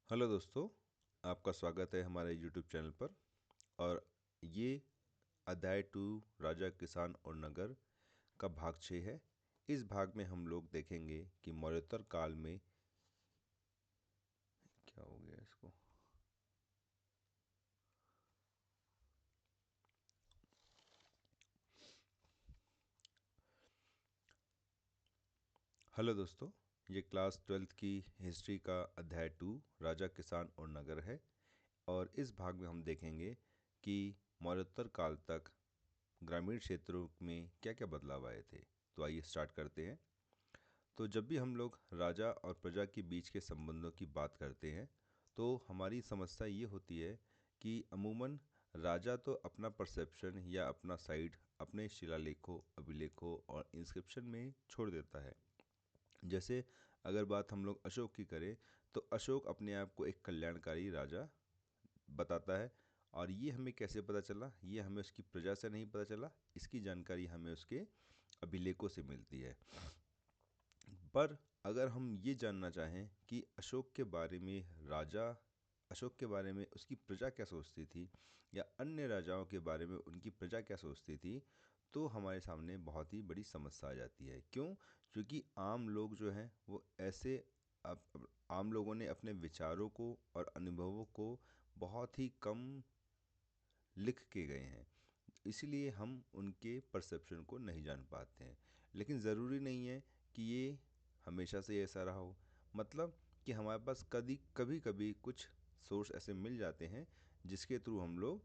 Hello दोस्तों, आपका स्वागत है हमारे यूट्यूब चैनल पर। और ये अध्याय 2 राजा किसान और नगर का भाग 6 है। इस भाग में हम लोग देखेंगे कि मौर्योत्तर काल में क्या हो गया इसको। हेलो दोस्तों, ये क्लास 12th की हिस्ट्री का अध्याय 2 राजा किसान और नगर है। और इस भाग में हम देखेंगे कि मौर्योत्तर काल तक ग्रामीण क्षेत्रों में क्या क्या बदलाव आए थे। तो आइए स्टार्ट करते हैं। तो जब भी हम लोग राजा और प्रजा के बीच के संबंधों की बात करते हैं तो हमारी समस्या ये होती है कि अमूमन राजा तो अपना परसेप्शन या अपना साइड अपने शिलालेखों, अभिलेखों और इंस्क्रिप्शन में छोड़ देता है। जैसे अगर बात हम लोग अशोक की करें तो अशोक अपने आप को एक कल्याणकारी राजा बताता है। और ये हमें कैसे पता चला? ये हमें उसकी प्रजा से नहीं पता चला, इसकी जानकारी हमें उसके अभिलेखों से मिलती है। पर अगर हम ये जानना चाहें कि अशोक के बारे में अशोक के बारे में उसकी प्रजा क्या सोचती थी या अन्य राजाओं के बारे में उनकी प्रजा क्या सोचती थी, तो हमारे सामने बहुत ही बड़ी समस्या आ जाती है। क्यों? क्योंकि आम लोग जो हैं वो ऐसे आम लोगों ने अपने विचारों को और अनुभवों को बहुत ही कम लिख के गए हैं, इसलिए हम उनके परसेप्शन को नहीं जान पाते हैं। लेकिन ज़रूरी नहीं है कि ये हमेशा से ऐसा रहा हो। मतलब कि हमारे पास कभी कभी कभी कुछ सोर्स ऐसे मिल जाते हैं जिसके थ्रू हम लोग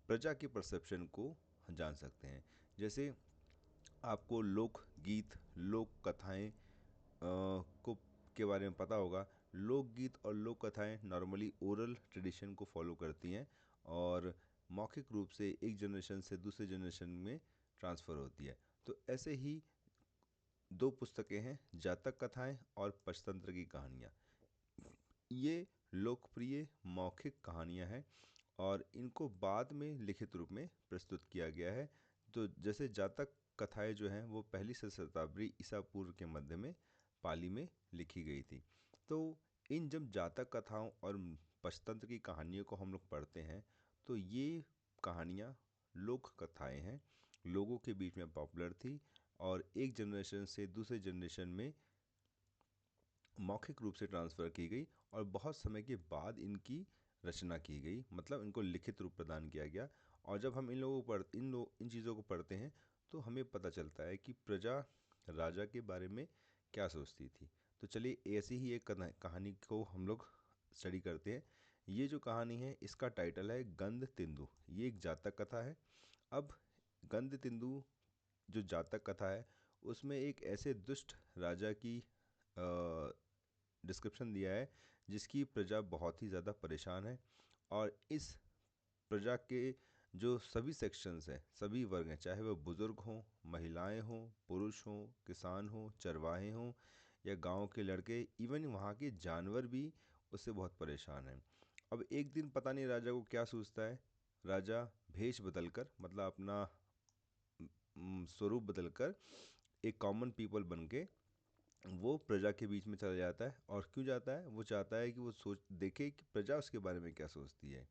प्रजा के परसेप्शन को जान सकते हैं। जैसे आपको लोकगीत, लोक कथाएँ को के बारे में पता होगा। लोकगीत और लोक कथाएँ नॉर्मली ओरल ट्रेडिशन को फॉलो करती हैं और मौखिक रूप से एक जनरेशन से दूसरे जनरेशन में ट्रांसफ़र होती है। तो ऐसे ही दो पुस्तकें हैं, जातक कथाएँ और पंचतंत्र की कहानियाँ। ये लोकप्रिय मौखिक कहानियाँ हैं और इनको बाद में लिखित रूप में प्रस्तुत किया गया है। तो जैसे जातक कथाएँ जो हैं वो पहली से शताब्दी ईसा पूर्व के मध्य में पाली में लिखी गई थी। तो इन जब जातक कथाओं और पंचतंत्र की कहानियों को हम लोग पढ़ते हैं तो ये कहानियाँ लोक कथाएँ हैं, लोगों के बीच में पॉपुलर थी और एक जनरेशन से दूसरे जनरेशन में मौखिक रूप से ट्रांसफ़र की गई और बहुत समय के बाद इनकी रचना की गई, मतलब इनको लिखित रूप प्रदान किया गया। और जब हम इन चीज़ों को पढ़ते हैं तो हमें पता चलता है कि प्रजा राजा के बारे में क्या सोचती थी। तो चलिए ऐसी ही एक कहानी को हम लोग स्टडी करते हैं। ये जो कहानी है इसका टाइटल है गंध तिंदु। ये एक जातक कथा है। अब गंध तिंदु जो जातक कथा है उसमें एक ऐसे दुष्ट राजा की डिस्क्रिप्शन दिया है जिसकी प्रजा बहुत ही ज़्यादा परेशान है। और इस प्रजा के जो सभी सेक्शंस हैं, सभी वर्ग हैं, चाहे वह बुज़ुर्ग हों, महिलाएं हों, पुरुष हों, किसान हों, चरवाहे हों या गांव के लड़के, इवन वहाँ के जानवर भी उससे बहुत परेशान हैं। अब एक दिन पता नहीं राजा को क्या सूझता है, राजा भेष बदलकर, मतलब अपना स्वरूप बदलकर एक कॉमन पीपल बन के वो प्रजा के बीच में चला जाता है। और क्यों जाता है? वो चाहता है कि वो सोच देखे कि प्रजा उसके बारे में क्या सोचती है।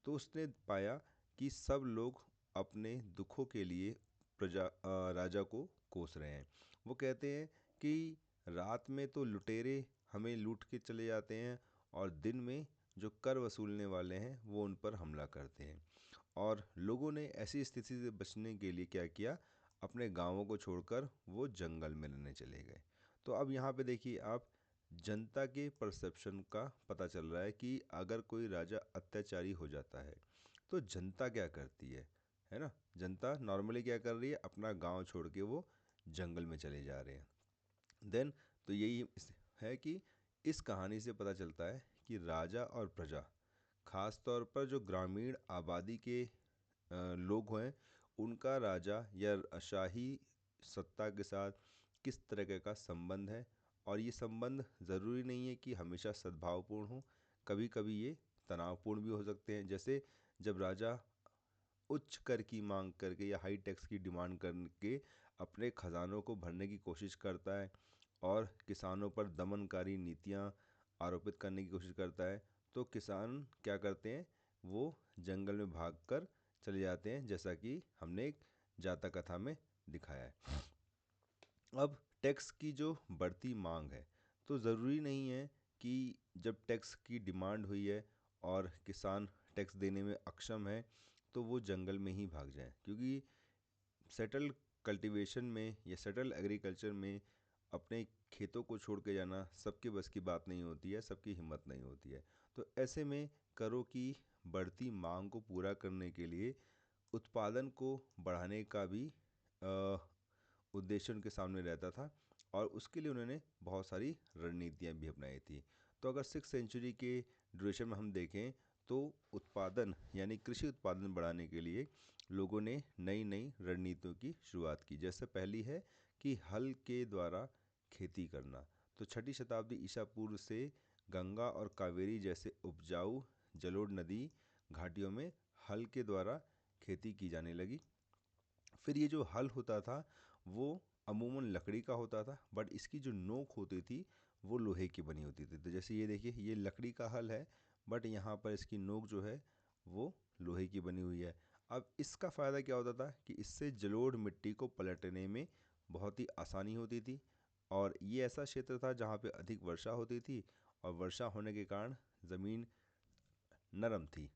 तो उसने पाया कि सब लोग अपने दुखों के लिए राजा को कोस रहे हैं। वो कहते हैं कि रात में तो लुटेरे हमें लूट के चले जाते हैं और दिन में जो कर वसूलने वाले हैं वो उन पर हमला करते हैं। और लोगों ने ऐसी स्थिति से बचने के लिए क्या किया, अपने गांवों को छोड़कर वो जंगल में रहने चले गए। तो अब यहाँ पे देखिए आप, जनता के परसेप्शन का पता चल रहा है कि अगर कोई राजा अत्याचारी हो जाता है तो जनता क्या करती है ना? जनता नॉर्मली क्या कर रही है, अपना गांव छोड़ के वो जंगल में चले जा रहे हैं। देन तो यही है कि इस कहानी से पता चलता है कि राजा और प्रजा, खास तौर पर जो ग्रामीण आबादी के लोग हैं, उनका राजा या शाही सत्ता के साथ किस तरह का संबंध है। और ये संबंध ज़रूरी नहीं है कि हमेशा सद्भावपूर्ण हो, कभी कभी ये तनावपूर्ण भी हो सकते हैं। जैसे जब राजा उच्च कर की मांग करके या हाई टैक्स की डिमांड करके अपने खजानों को भरने की कोशिश करता है और किसानों पर दमनकारी नीतियाँ आरोपित करने की कोशिश करता है, तो किसान क्या करते हैं, वो जंगल में भागकर चले जाते हैं, जैसा कि हमने एक जातक कथा में दिखाया है। अब टैक्स की जो बढ़ती मांग है, तो ज़रूरी नहीं है कि जब टैक्स की डिमांड हुई है और किसान टैक्स देने में अक्षम है तो वो जंगल में ही भाग जाएं, क्योंकि सेटल कल्टीवेशन में या सेटल एग्रीकल्चर में अपने खेतों को छोड़ के जाना सबके बस की बात नहीं होती है, सबकी हिम्मत नहीं होती है। तो ऐसे में करों की बढ़ती मांग को पूरा करने के लिए उत्पादन को बढ़ाने का भी उद्देश्य उनके सामने रहता था, और उसके लिए उन्होंने बहुत सारी रणनीतियाँ भी अपनाई थी। तो अगर 6th सेंचुरी के ड्यूरेशन में हम देखें, तो उत्पादन यानी कृषि उत्पादन बढ़ाने के लिए लोगों ने नई नई रणनीतियों की शुरुआत की। जैसे पहली है कि हल के द्वारा खेती करना। तो 6ठी शताब्दी ईसा पूर्व से गंगा और कावेरी जैसे उपजाऊ जलोढ़ नदी घाटियों में हल के द्वारा खेती की जाने लगी। फिर ये जो हल होता था वो अमूमन लकड़ी का होता था, बट इसकी जो नोक होती थी वो लोहे की बनी होती थी। तो जैसे ये देखिए, ये लकड़ी का हल है, बट यहाँ पर इसकी नोक जो है वो लोहे की बनी हुई है। अब इसका फ़ायदा क्या होता था कि इससे जलोढ़ मिट्टी को पलटने में बहुत ही आसानी होती थी, और ये ऐसा क्षेत्र था जहाँ पे अधिक वर्षा होती थी, और वर्षा होने के कारण ज़मीन नरम थी।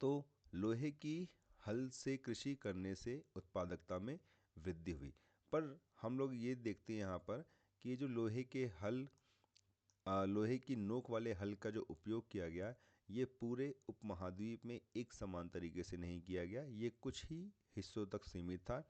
तो लोहे की हल से कृषि करने से उत्पादकता में वृद्धि हुई। पर हम लोग ये देखते हैं यहाँ पर कि ये जो लोहे की नोक वाले हल का जो उपयोग किया गया, ये पूरे उपमहाद्वीप में एक समान तरीके से नहीं किया गया, ये कुछ ही हिस्सों तक सीमित था।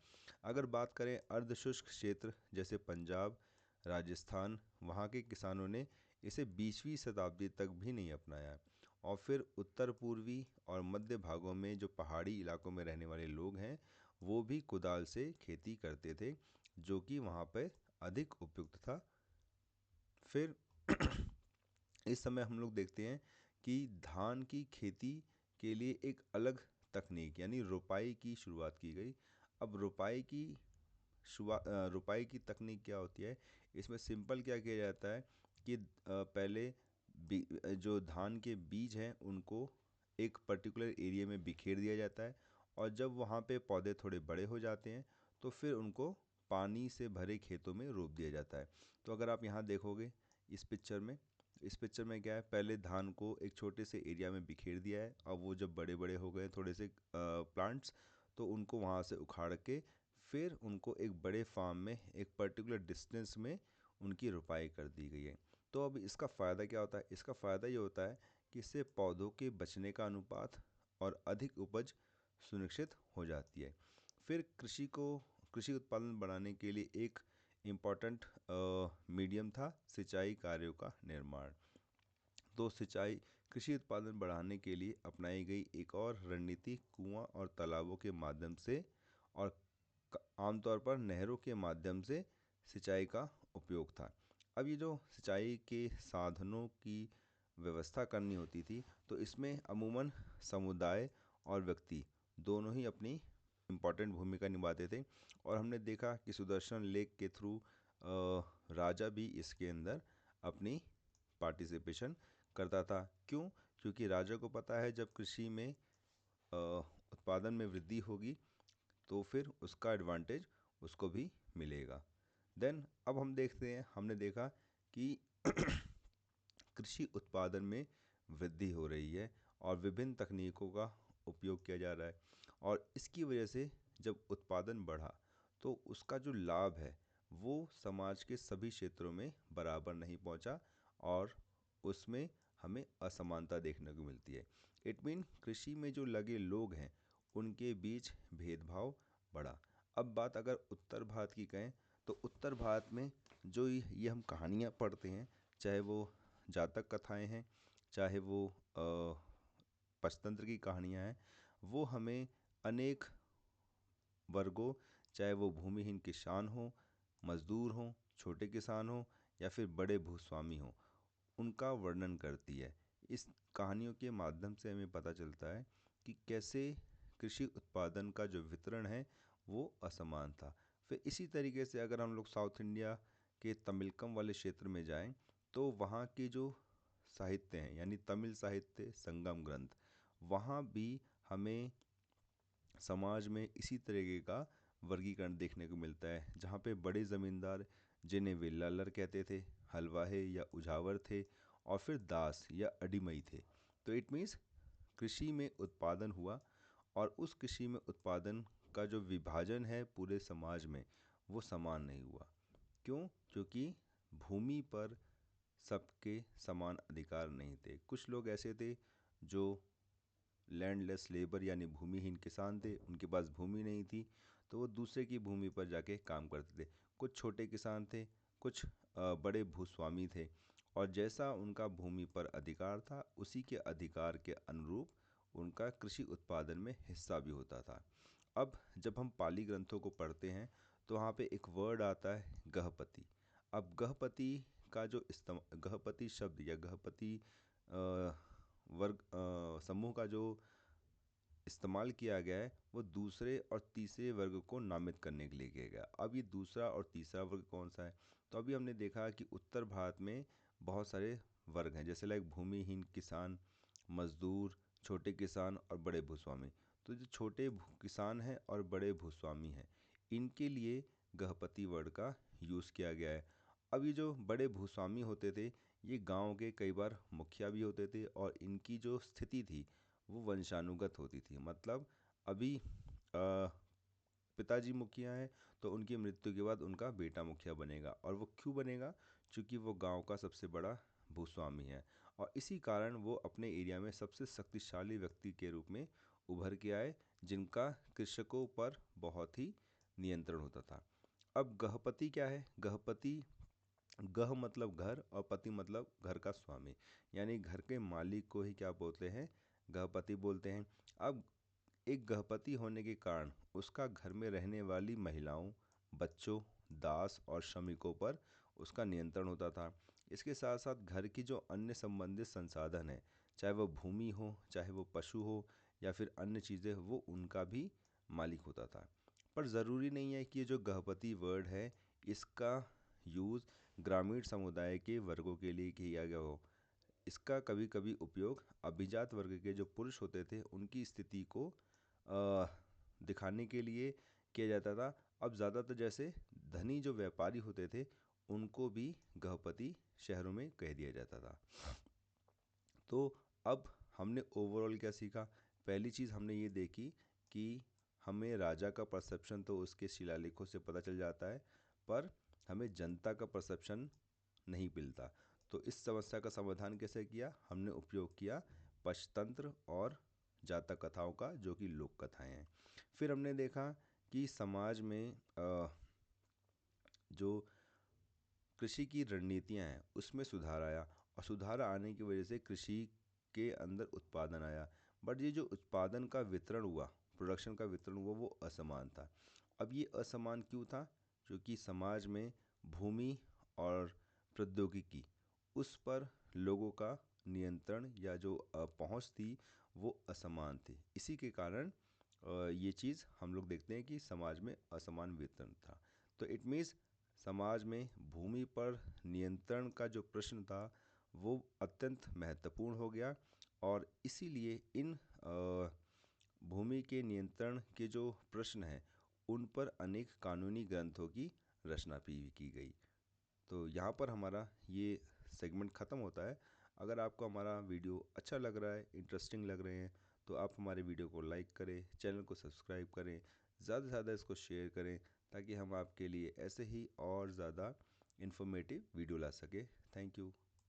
अगर बात करें अर्धशुष्क क्षेत्र जैसे पंजाब, राजस्थान, वहाँ के किसानों ने इसे 20वीं शताब्दी तक भी नहीं अपनाया। और फिर उत्तर पूर्वी और मध्य भागों में जो पहाड़ी इलाकों में रहने वाले लोग हैं, वो भी कुदाल से खेती करते थे, जो कि वहाँ पर अधिक उपयुक्त था। फिर इस समय हम लोग देखते हैं कि धान की खेती के लिए एक अलग तकनीक यानी रोपाई की शुरुआत की गई। अब रोपाई की तकनीक क्या होती है, इसमें सिंपल क्या किया जाता है कि पहले जो धान के बीज हैं उनको एक पर्टिकुलर एरिया में बिखेर दिया जाता है, और जब वहाँ पे पौधे थोड़े बड़े हो जाते हैं तो फिर उनको पानी से भरे खेतों में रोप दिया जाता है। तो अगर आप यहाँ देखोगे इस पिक्चर में क्या है, पहले धान को एक छोटे से एरिया में बिखेर दिया है, अब वो जब बड़े बड़े हो गए थोड़े से प्लांट्स, तो उनको वहाँ से उखाड़ के फिर उनको एक बड़े फार्म में एक पर्टिकुलर डिस्टेंस में उनकी रुपाई कर दी गई है। तो अब इसका फ़ायदा क्या होता है, इसका फ़ायदा ये होता है कि इससे पौधों के बचने का अनुपात और अधिक उपज सुनिश्चित हो जाती है। फिर कृषि उत्पादन बढ़ाने के लिए एक इम्पॉर्टेंट मीडियम था सिंचाई कार्यों का निर्माण। तो सिंचाई कृषि उत्पादन बढ़ाने के लिए अपनाई गई एक और रणनीति कुआं और तालाबों के माध्यम से और आमतौर पर नहरों के माध्यम से सिंचाई का उपयोग था। अब ये जो सिंचाई के साधनों की व्यवस्था करनी होती थी, तो इसमें अमूमन समुदाय और व्यक्ति दोनों ही अपनी इम्पॉर्टेंट भूमिका निभाते थे। और हमने देखा कि सुदर्शन लेक के थ्रू राजा भी इसके अंदर अपनी पार्टिसिपेशन करता था। क्यों? क्योंकि राजा को पता है जब कृषि में उत्पादन में वृद्धि होगी तो फिर उसका एडवांटेज उसको भी मिलेगा। देन अब हमने देखा कि कृषि उत्पादन में वृद्धि हो रही है और विभिन्न तकनीकों का उपयोग किया जा रहा है, और इसकी वजह से जब उत्पादन बढ़ा तो उसका जो लाभ है वो समाज के सभी क्षेत्रों में बराबर नहीं पहुंचा, और उसमें हमें असमानता देखने को मिलती है। इट मीन कृषि में जो लगे लोग हैं उनके बीच भेदभाव बढ़ा। अब बात अगर उत्तर भारत की कहें, तो उत्तर भारत में जो ये हम कहानियाँ पढ़ते हैं, चाहे वो जातक कथाएं हैं, चाहे वो पंचतंत्र की कहानियाँ हैं, वो हमें अनेक वर्गों, चाहे वो भूमिहीन किसान हो, मजदूर हों, छोटे किसान हों, या फिर बड़े भूस्वामी हों, उनका वर्णन करती है। इस कहानियों के माध्यम से हमें पता चलता है कि कैसे कृषि उत्पादन का जो वितरण है वो असमान था। फिर इसी तरीके से अगर हम लोग साउथ इंडिया के तमिलकम वाले क्षेत्र में जाएं, तो वहाँ के जो साहित्य हैं यानी तमिल साहित्य संगम ग्रंथ, वहाँ भी हमें समाज में इसी तरीके का वर्गीकरण देखने को मिलता है, जहाँ पे बड़े ज़मींदार जिन्हें वेल्लालर कहते थे, हलवाहे या उजावर थे, और फिर दास या अडिमई थे। तो इट मीन्स कृषि में उत्पादन हुआ, और उस कृषि में उत्पादन का जो विभाजन है पूरे समाज में, वो समान नहीं हुआ। क्यों? क्योंकि भूमि पर सबके समान अधिकार नहीं थे। कुछ लोग ऐसे थे जो लैंडलेस लेबर यानी भूमिहीन किसान थे, उनके पास भूमि नहीं थी, तो वो दूसरे की भूमि पर जाके काम करते थे। कुछ छोटे किसान थे, कुछ बड़े भूस्वामी थे, और जैसा उनका भूमि पर अधिकार था उसी के अधिकार के अनुरूप उनका कृषि उत्पादन में हिस्सा भी होता था। अब जब हम पाली ग्रंथों को पढ़ते हैं तो वहाँ पे एक वर्ड आता है गहपति। अब गहपति का जो गहपति शब्द या गहपति अ, वर्ग समूह का जो इस्तेमाल किया गया है वो दूसरे और तीसरे वर्ग को नामित करने के लिए किया गया। अब ये दूसरा और तीसरा वर्ग कौन सा है? तो अभी हमने देखा कि उत्तर भारत में बहुत सारे वर्ग हैं, जैसे लाइक भूमिहीन किसान, मजदूर, छोटे किसान और बड़े भूस्वामी। तो जो छोटे किसान हैं और बड़े भूस्वामी हैं, इनके लिए गहपति वर्ड का यूज़ किया गया है। अब ये जो बड़े भूस्वामी होते थे, ये गांव के कई बार मुखिया भी होते थे, और इनकी जो स्थिति थी वो वंशानुगत होती थी। मतलब अभी पिताजी मुखिया हैं तो उनकी मृत्यु के बाद उनका बेटा मुखिया बनेगा, और वो क्यों बनेगा? क्योंकि वो गांव का सबसे बड़ा भूस्वामी है, और इसी कारण वो अपने एरिया में सबसे शक्तिशाली व्यक्ति के रूप में उभर के आए, जिनका कृषकों पर बहुत ही नियंत्रण होता था। अब गहपति क्या है? गहपति, गह मतलब घर और पति मतलब घर का स्वामी, यानी घर के मालिक को ही क्या बोलते हैं? गहपति बोलते हैं। अब एक गृहपति होने के कारण उसका घर में रहने वाली महिलाओं, बच्चों, दास और श्रमिकों पर उसका नियंत्रण होता था। इसके साथ साथ घर की जो अन्य संबंधित संसाधन है, चाहे वो भूमि हो, चाहे वो पशु हो, या फिर अन्य चीज़ें, वो उनका भी मालिक होता था। पर ज़रूरी नहीं है कि ये जो गृहपति वर्ड है इसका यूज़ ग्रामीण समुदाय के वर्गों के लिए किया गया हो। इसका कभी कभी उपयोग अभिजात वर्ग के जो पुरुष होते थे उनकी स्थिति को अ, दिखाने के लिए किया जाता था। अब ज़्यादातर जैसे धनी जो व्यापारी होते थे उनको भी गृहपति शहरों में कह दिया जाता था। तो अब हमने ओवरऑल क्या सीखा? पहली चीज़ हमने ये देखी कि हमें राजा का परसेप्शन तो उसके शिलालेखों से पता चल जाता है, पर हमें जनता का परसेप्शन नहीं मिलता। तो इस समस्या का समाधान कैसे किया? हमने उपयोग किया पंचतंत्र और जातक कथाओं का, जो कि लोक कथाएं हैं। फिर हमने देखा कि समाज में जो कृषि की रणनीतियां हैं उसमें सुधार आया, और सुधार आने की वजह से कृषि के अंदर उत्पादन आया। बट ये जो उत्पादन का वितरण हुआ, प्रोडक्शन का वितरण हुआ, वो असमान था। अब ये असमान क्यों था? क्योंकि समाज में भूमि और प्रौद्योगिकी, उस पर लोगों का नियंत्रण या जो पहुंच थी वो असमान थी। इसी के कारण ये चीज़ हम लोग देखते हैं कि समाज में असमान वितरण था। तो इट मीन्स समाज में भूमि पर नियंत्रण का जो प्रश्न था वो अत्यंत महत्वपूर्ण हो गया, और इसीलिए इन भूमि के नियंत्रण के जो प्रश्न हैं उन पर अनेक कानूनी ग्रंथों की रचना भी की गई। तो यहाँ पर हमारा ये सेगमेंट ख़त्म होता है। अगर आपको हमारा वीडियो अच्छा लग रहा है, इंटरेस्टिंग लग रहे हैं, तो आप हमारे वीडियो को लाइक करें, चैनल को सब्सक्राइब करें, ज़्यादा से ज़्यादा इसको शेयर करें, ताकि हम आपके लिए ऐसे ही और ज़्यादा इन्फॉर्मेटिव वीडियो ला सके। Thank you.